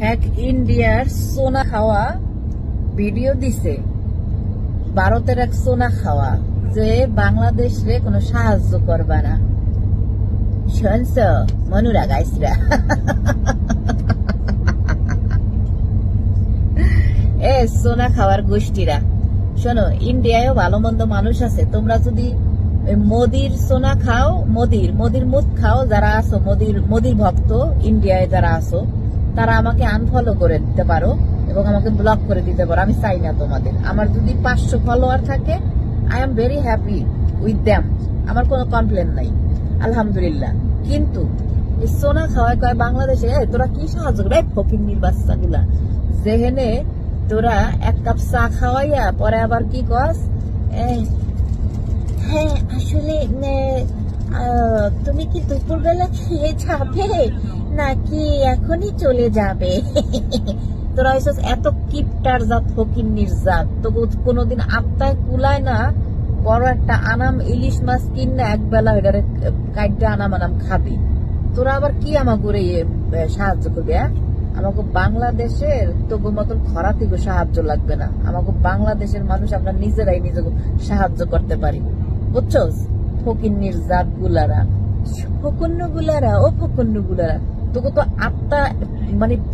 এক ইন্ডিয়ার সোনা খাওয়া ভিডিও দিছে, ভারতের এক সোনা খাওয়া যে বাংলাদেশ রে কোনো সাহায্য করবে না। শুনছ মনুরা গাইসরা? এ সোনা খাওয়ার গোষ্ঠীরা শোনো, ইন্ডিয়ায়ও ভালো মন্দ মানুষ আছে। তোমরা যদি মোদির সোনা খাও, মোদির মুখ খাও, যারা আছো মোদির ভক্ত ইন্ডিয়ায় যারা আছো, তারা আমাকে আনফলো করে দিতে পারো এবং আমাকে ব্লক করে দিতে পারো। আমি চাই না তোমাদের। আমার যদি 500 ফলোয়ার থাকে, I am very happy with them. আমার কোনো কমপ্লেন নাই, আলহামদুলিল্লাহ। কিন্তু এই সোনা খাওয়ায় কয় বাংলাদেশে তোরা কি সাহায্য করবে? ফকিন্নির বাচ্চাগুলা, যেহেনে তোরা এক কাপ চা খাওয়াইয়া পরে আবার কি কস, হ্যাঁ আসলে তুমি কি দুপুরবেলা খেয়ে যাবে নাকি এখনই চলে যাবে? তোরা হইছস এত কিপটার জাত, ফকিন্নির জাত। তো কোনোদিন আত্মায় কুলায় না বড় একটা আনাম ইলিশ মাছ কিনা একবেলা ওইটারে কাইটা আনাম খাবি। তোরা আবার কি আমাকে সাহায্য করবি? আমাকে বাংলাদেশের তোর মতন খরা থেকে সাহায্য লাগবে না। আমাকে বাংলাদেশের মানুষ আমরা নিজেরাই নিজেকে সাহায্য করতে পারি, বুঝছস? ফকিন্নির জাত গুলারা, ফকুন্ন গুলারা, ও ফকুন্ন গুলারা, তোকে তো আত্মা মানে